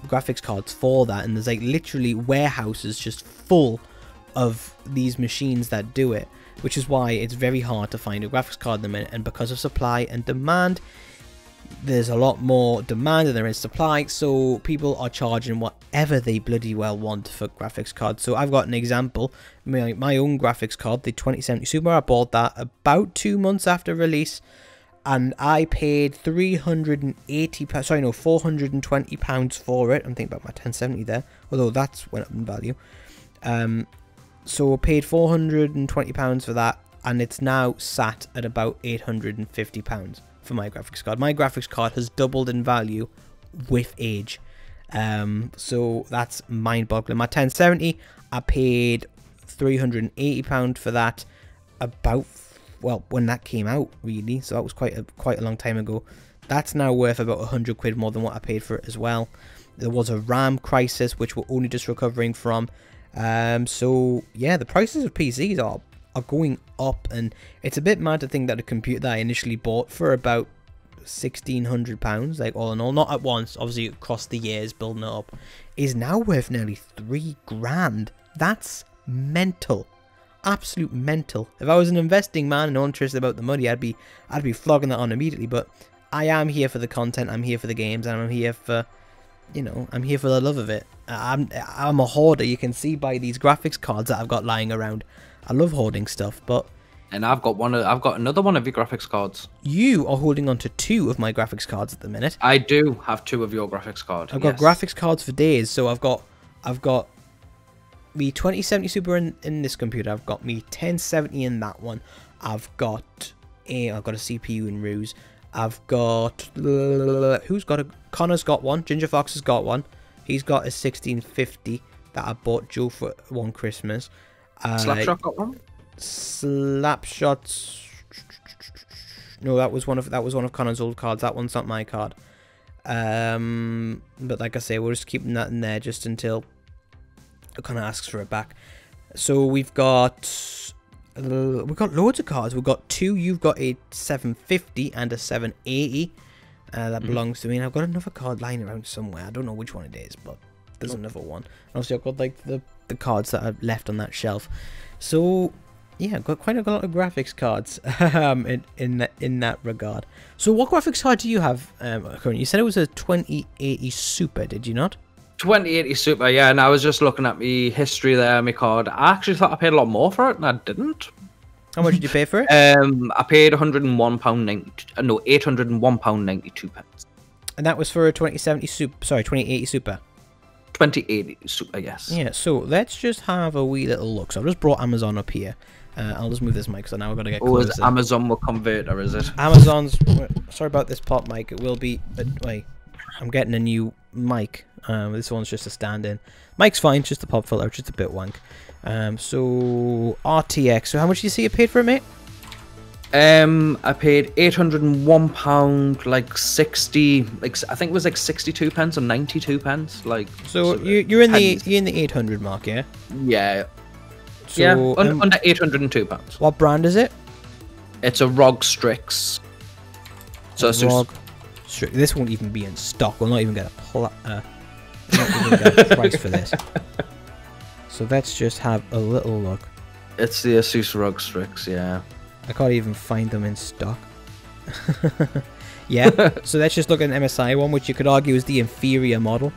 graphics cards for that, and there's like literally warehouses just full of these machines that do it, which is why it's very hard to find a graphics card in the minute. And because of supply and demand, there's a lot more demand than there is supply, so people are charging whatever they bloody well want for graphics cards. So I've got an example, my own graphics card, the 2070 Super. I bought that about 2 months after release, and I paid £420 for it. I'm thinking about my 1070 there, although that's went up in value. So I paid £420 for that, and it's now sat at about £850 for my graphics card. My graphics card has doubled in value with age. So that's mind-boggling. My 1070, I paid £380 for that about, well, when that came out really, so that was quite a long time ago. That's now worth about 100 quid more than what I paid for it as well. There was a RAM crisis which we're only just recovering from. So yeah, the prices of PCs are going up, and it's a bit mad to think that a computer that I initially bought for about £1,600, like all in all, not at once, obviously across the years building it up, is now worth nearly £3,000. That's mental, absolute mental. If I was an investing man and interested about the money, I'd be flogging that on immediately. But I am here for the content, I'm here for the games, and I'm here for, you know, I'm here for the love of it. I'm a hoarder. You can see by these graphics cards that I've got lying around. I love hoarding stuff, but... And I've got another one of your graphics cards. You are holding on to 2 of my graphics cards at the minute. I do have 2 of your graphics cards. I've got graphics cards for days. So I've got me 2070 Super in this computer. I've got me 1070 in that one. I've got a CPU in Ruse. I've got Connor's got one. Ginger Fox has got one. He's got a 1650 that I bought Joe for one Christmas. Slapshot got one. Slapshots. No, that was one of Connor's old cards. That one's not my card. But like I say, we're just keeping that in there just until Connor asks for it back. So we've got loads of cards. We've got 2. You've got a 750 and a 780. That belongs to me, and I've got another card lying around somewhere. I don't know which one it is, but there's another one. And obviously, I've got like the cards that I've left on that shelf. So yeah, I've got quite a lot of graphics cards in that regard. So what graphics card do you have currently? You said it was a 2080 Super, did you not? 2080 Super, yeah. And I was just looking at my history there, my card. I actually thought I paid a lot more for it, and I didn't. How much did you pay for it? I paid £101.90. No, £801.92. And that was for a 2070 Super. Sorry, 2080 Super. 2080 Super, yes. Yeah. So let's just have a wee little look. So I've just brought Amazon up here. I'll just move this mic, so now we've got to get closer. Is Amazon will converter, is it? Amazon's... Sorry about this pop mic. It will be... Wait, I'm getting a new mic. This one's just a stand-in. Mic's fine, just a pop filter, just a bit wank. So RTX. So how much do you see you paid for it, mate? I paid £801, like 60, like I think it was like 62 pence or 92 pence, like. So you're in the 800 mark, yeah? Yeah. So, yeah, under £802. What brand is it? It's a ROG Strix. So it's ROG Strix. This won't even be in stock. We'll not even get a price for this. So let's just have a little look. It's the Asus ROG Strix, yeah. I can't even find them in stock. Yeah, so let's just look at an MSI one, which you could argue is the inferior model.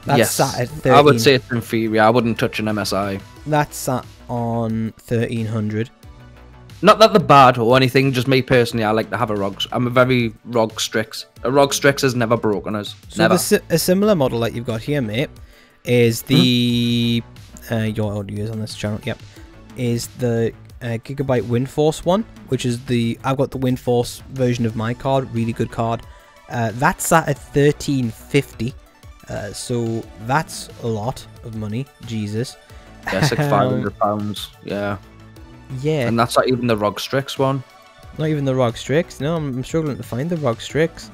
That's sat at 13. I would say it's inferior. I wouldn't touch an MSI. That's sat on 1300. Not that they're bad or anything, just me personally, I like to have a ROG. I'm a very ROG Strix. A ROG Strix has never broken us. So never. A similar model that you've got here, mate, is the... your audio is on this channel, yep. Is the Gigabyte WindForce one, which is the... I've got the WindForce version of my card, really good card. That's sat at 1350. So that's a lot of money, Jesus. Yeah, it's like £500, yeah. Yeah. And that's not even the ROG Strix one. Not even the ROG Strix. No, I'm struggling to find the ROG Strix.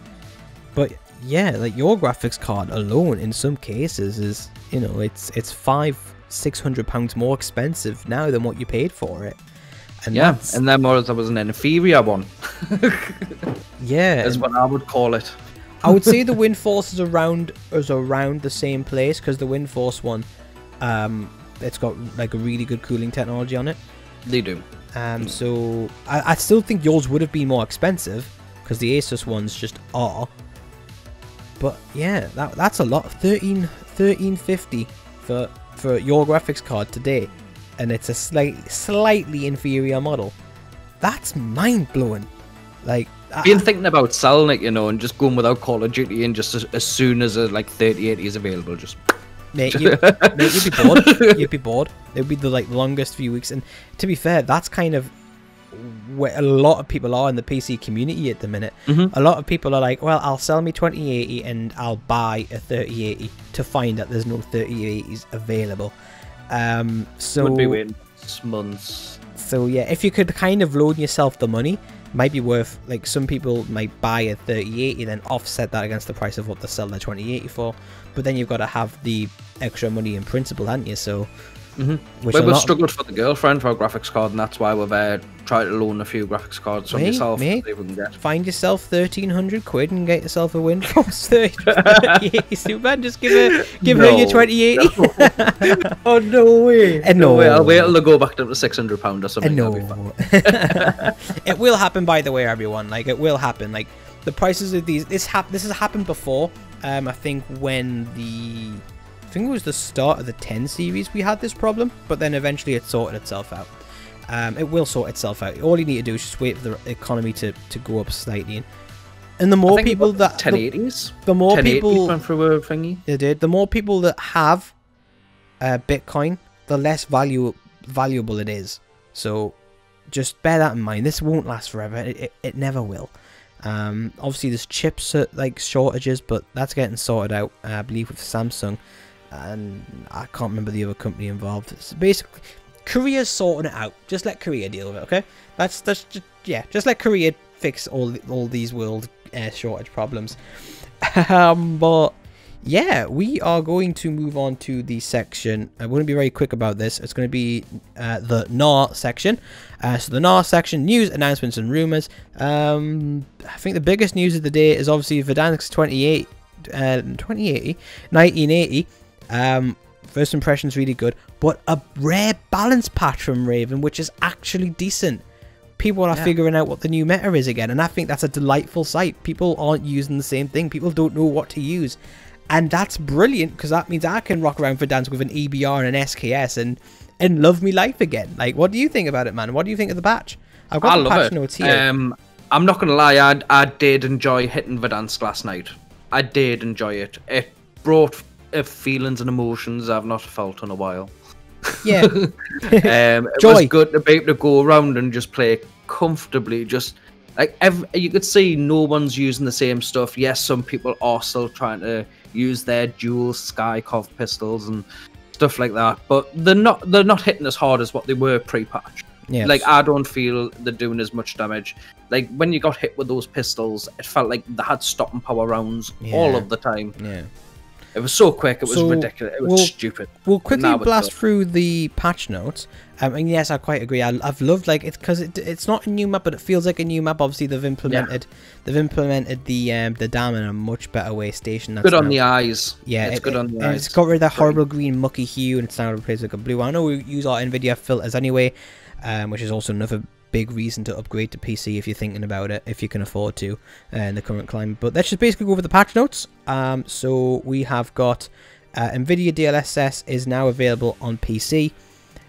But yeah, like your graphics card alone in some cases is, you know, it's £500-600 more expensive now than what you paid for it. And yeah, and then there was an inferior one. Yeah, is what I would call it. I would say the Windforce is around the same place, because the Windforce one, it's got like a really good cooling technology on it. They do. So I still think yours would have been more expensive, because the Asus ones just are. But yeah, that's a lot. $1350 for your graphics card today, and it's a slightly inferior model. That's mind blowing. Like, been thinking about selling it, you know, and just going without Call of Duty, and just as soon as a like 3080 is available, just. Mate, you'd be bored. You'd be bored. It would be the longest few weeks. And to be fair, that's kind of where a lot of people are in the PC community at the minute. A lot of people are like, well, I'll sell me 2080 and I'll buy a 3080 to find that there's no 3080s available. So would be waiting months. So yeah, if you could kind of loan yourself the money, might be worth, like, some people might buy a 3080, then offset that against the price of what they sell their 2080 for. But then you've got to have the extra money in principle, haven't you? So we've struggled for the girlfriend for a graphics card, and that's why we've tried to loan a few graphics cards from yourself. Mate, see if we can get. Find yourself £1,300 and get yourself a Windforce 3080 Superman. Just give her your 2080. Oh no way! No way! I'll wait till they go back to £600 or something. No. It will happen, by the way, everyone. Like, it will happen. Like, the prices of these. This has happened before. I think it was the start of the 10 series we had this problem, but then eventually it sorted itself out. It will sort itself out. All you need to do is just wait for the economy to go up slightly. And the more people that 1080s, the more people went through a thingy. They did. The more people that have Bitcoin, the less valuable it is. So just bear that in mind. This won't last forever. It never will. Obviously there's chips shortages, but that's getting sorted out, I believe, with Samsung, and I can't remember the other company involved. It's basically Korea's sorting it out. Just let Korea deal with it, okay? That's just let Korea fix all these world shortage problems. But yeah, we are going to move on to the section. I'm going to be very quick about this. It's going to be the NAR section. So the NAR section, news, announcements, and rumors. I think the biggest news of the day is obviously Verdansk 1980. First impressions really good, but a rare balance patch from Raven, which is actually decent. People are figuring out what the new meta is again, and I think that's a delightful sight. People aren't using the same thing. People don't know what to use. And that's brilliant, because that means I can rock around Verdansk with an EBR and an SKS and love me life again. Like, what do you think about it, man? What do you think of the patch? I've got the patch notes here. I'm not going to lie, I did enjoy hitting Verdansk last night. I did enjoy it. It brought feelings and emotions I've not felt in a while. Yeah. It was good to be able to go around and just play comfortably, just... Like, you could see no one's using the same stuff. Yes, some people are still trying to use their dual Skykov pistols and stuff like that, but they're not hitting as hard as what they were pre-patch. Yes. Like, I don't feel they're doing as much damage. Like, when you got hit with those pistols, it felt like they had stopping power rounds all of the time. Yeah. It was so quick, it was ridiculous, it was stupid. We'll quickly blast through the patch notes. And yes, I quite agree. I've loved, like, it because it's not a new map, but it feels like a new map. Obviously, they've implemented the dam in a much better way. Station that's good on the eyes. Yeah, it's good on the eyes. It's got rid of that horrible green mucky hue, and it's now replaced with a blue. I know we use our NVIDIA filters anyway, which is also another big reason to upgrade to PC if you're thinking about it, if you can afford to in the current climate. But let's just basically go over the patch notes. So we have got NVIDIA DLSS is now available on PC.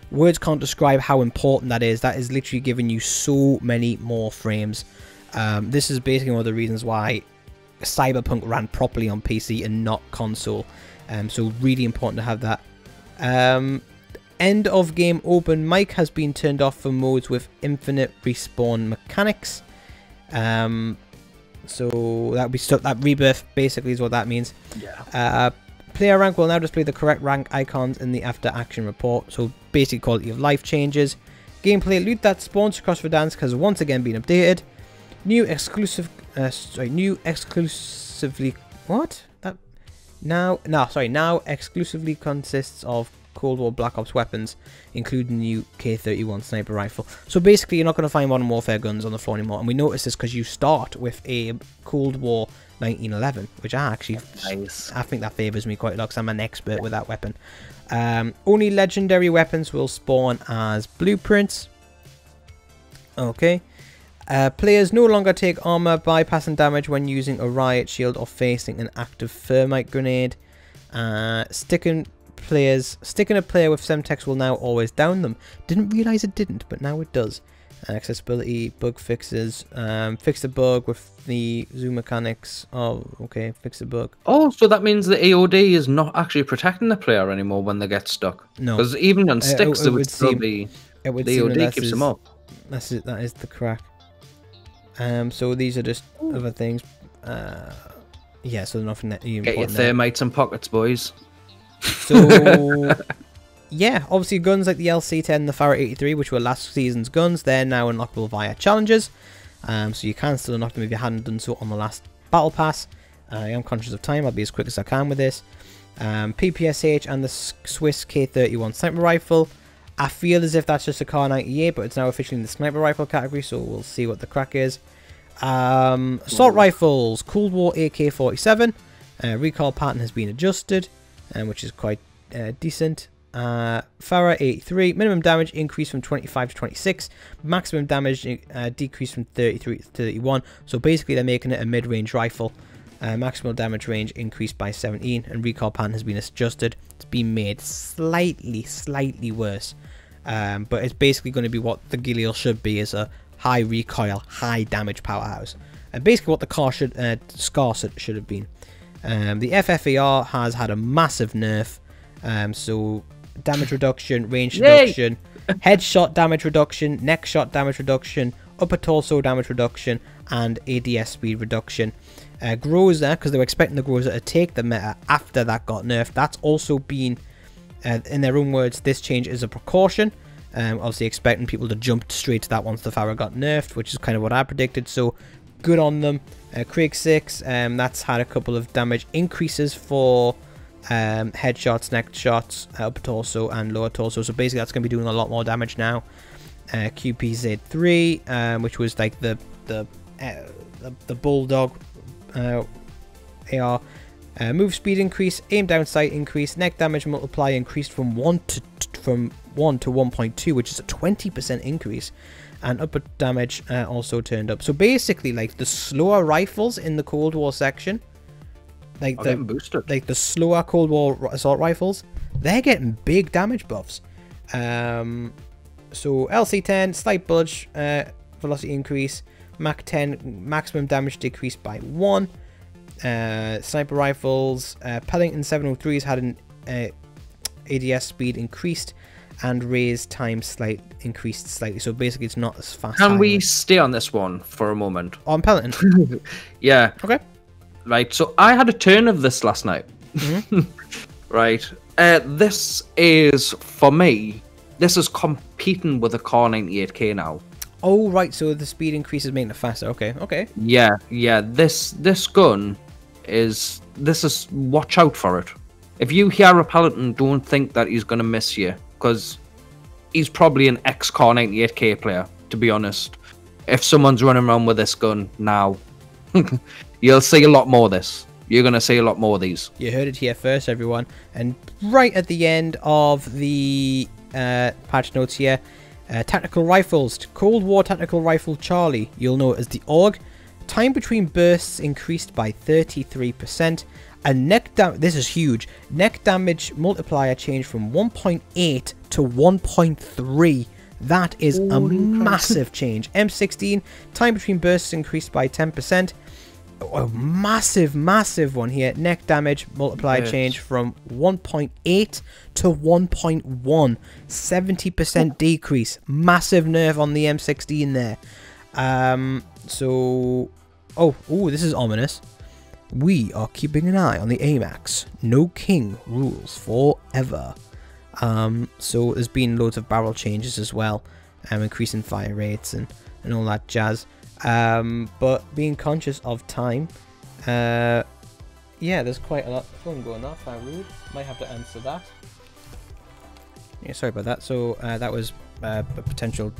Words can't describe how important that is. That is literally giving you so many more frames. This is basically one of the reasons why Cyberpunk ran properly on PC and not console. So really important to have that. End of game open mic has been turned off for modes with infinite respawn mechanics. So that rebirth basically is what that means. Yeah. Player rank will now display the correct rank icons in the after action report. So basically quality of life changes. Gameplay loot that spawns across Verdansk has once again been updated. New exclusively what? Now exclusively consists of Cold War Black Ops weapons, including the new K31 sniper rifle. So basically, you're not going to find Modern Warfare guns on the floor anymore. And we notice this because you start with a Cold War 1911, which I think that favours me quite a lot because I'm an expert with that weapon. Only legendary weapons will spawn as blueprints. Okay. Players no longer take armor bypassing damage when using a riot shield or facing an active thermite grenade. Sticking a player with Semtex will now always down them. Didn't realize it didn't, but now it does. Accessibility, bug fixes, fix the bug with the zoom mechanics. Oh, okay, fix the bug. Oh, so that means the AOD is not actually protecting the player anymore when they get stuck. No, because even on sticks, it would still be. The AOD keeps them up. That is the crack. So these are just other things. Yeah, so nothing that you get your thermites and pockets, boys. So yeah, obviously guns like the LC-10 and the Farah 83, which were last season's guns, they're now unlockable via challenges. So you can still unlock them if you hadn't done so on the last battle pass. I am conscious of time, I'll be as quick as I can with this. PPSH and the Swiss K31 sniper rifle. I feel as if that's just a Kar 98, but it's now officially in the sniper rifle category, so we'll see what the crack is. Assault rifles, Cold War AK-47. Recoil pattern has been adjusted, which is quite decent. Farah 83, minimum damage increased from 25 to 26, maximum damage decreased from 33 to 31. So basically they're making it a mid-range rifle. Maximal damage range increased by 17, and recoil pattern has been adjusted. It's been made slightly worse, but it's basically going to be what the Galil should be, is a high recoil, high damage powerhouse, and basically what the Scar should have been. The FFAR has had a massive nerf, so damage reduction, range reduction, headshot damage reduction, neck shot damage reduction, upper torso damage reduction, and ADS speed reduction. Groza, because they were expecting the Groza to take the meta after that got nerfed, that's also been, in their own words, this change is a precaution. Obviously expecting people to jump straight to that once the Farah got nerfed, which is kind of what I predicted, so good on them. Craig 6, that's had a couple of damage increases for headshots, neck shots, upper torso and lower torso, so basically that's going to be doing a lot more damage now. QPZ3, which was like the bulldog AR, move speed increase, aim down sight increase, neck damage multiply increased from 1 to 1.2, which is a 20% increase, and upper damage also turned up. So basically, like the slower rifles in the Cold War section, like the slower Cold War assault rifles, they're getting big damage buffs. So LC-10 slight budge, velocity increase, Mach 10 maximum damage decreased by 1. Sniper rifles, Pellington 703s had an ADS speed increased and raised time increased slightly. So basically it's not as fast. Can we stay on this one for a moment? On Pellington? Yeah. Okay. Right, so I had a turn of this last night. Right. This is, for me, this is competing with a Kar 98K now. Oh, right, so the speed increase is making it faster. Okay. Yeah, this gun is, watch out for it. If you hear a Pellington, don't think that he's going to miss you, because he's probably an ex-Kar 98K player, to be honest. If someone's running around with this gun now, you'll see a lot more of this. You're going to see a lot more of these. You heard it here first, everyone. And right at the end of the patch notes here, tactical rifles, Cold War Tactical Rifle Charlie, you'll know it as the AUG. Time between bursts increased by 33%, and this is huge, neck damage multiplier changed from 1.8 to 1.3. That is a massive change. M16, time between bursts increased by 10%. A massive one here. Neck damage multiplier change from 1.8 to 1.1. 70% decrease. Massive nerf on the M16 there. This is ominous. We are keeping an eye on the AMAX. No king rules forever. So there's been loads of barrel changes as well. increasing fire rates and all that jazz. But being conscious of time, yeah, there's quite a lot. Phone going off, how rude. Might have to answer that. Yeah, sorry about that. So that was a potential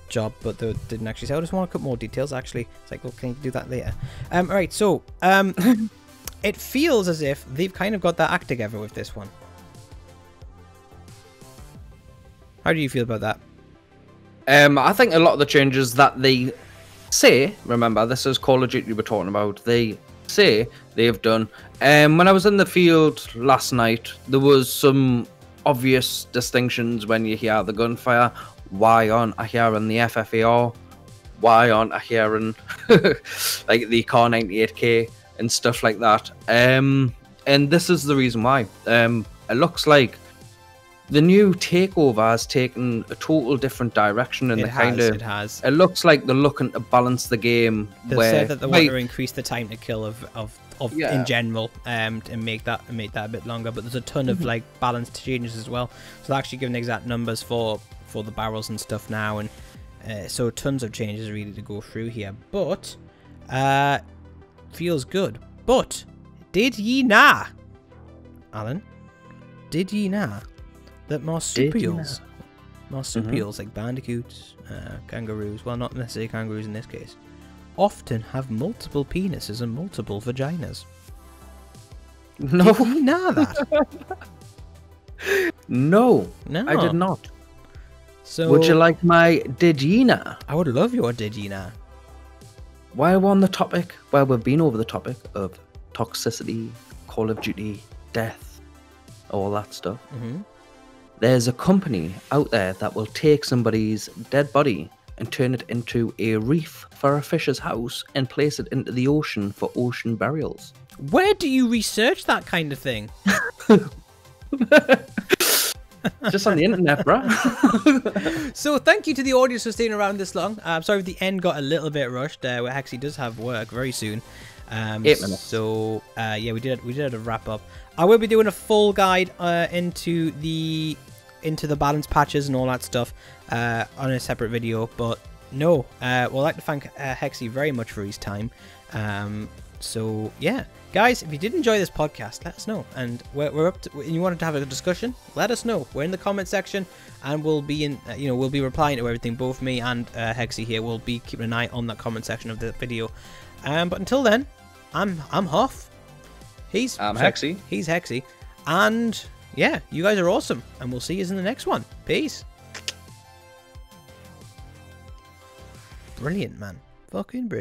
job, but they didn't actually say. I just want a couple more details. Actually, it's like, well, can you do that later? All right. So it feels as if they've kind of got their act together with this one. How do you feel about that? I think a lot of the changes that they say, remember, this is Call of Duty we're talking about, they say they've done. When I was in the field last night, there was some obvious distinctions when you hear the gunfire. Why aren't I hearing the FFAR? Why aren't I hearing like the Car 98K and stuff like that? And this is the reason why. It looks like the new takeover has taken a total different direction, and it looks like they're looking to balance the game. They said that they want to increase the time to kill of in general, and make that a bit longer. But there's a ton of like balanced changes as well. So they're actually giving exact numbers for the barrels and stuff now, and so tons of changes really to go through here. But feels good. But did ye know, Alan? Did ye know that marsupials like bandicoots, kangaroos, well, not necessarily kangaroos in this case, often have multiple penises and multiple vaginas? No. Did you know that? No, I did not. So, would you like my did ye know? I would love your did ye know. While we're on the topic, well, we've been over the topic of toxicity, Call of Duty, death, all that stuff. There's a company out there that will take somebody's dead body and turn it into a reef for a fisher's house and place it into the ocean for ocean burials. Where do you research that kind of thing? Just on the internet, bro. So thank you to the audience for staying around this long. I'm sorry if the end got a little bit rushed. Where Hexy does have work very soon. 8 minutes. So yeah, we did a wrap up. I will be doing a full guide into the balance patches and all that stuff on a separate video. But no, we'd like to thank Hexy very much for his time. So yeah, guys, if you did enjoy this podcast, let us know. And we're up to, you wanted to have a discussion, let us know. We're in the comment section, and we'll be in, we'll be replying to everything. Both me and Hexy here will be keeping an eye on that comment section of the video. But until then, I'm Hoff. I'm Hexy. He's Hexy. And yeah, you guys are awesome. And we'll see you in the next one. Peace. Brilliant, man. Fucking brilliant.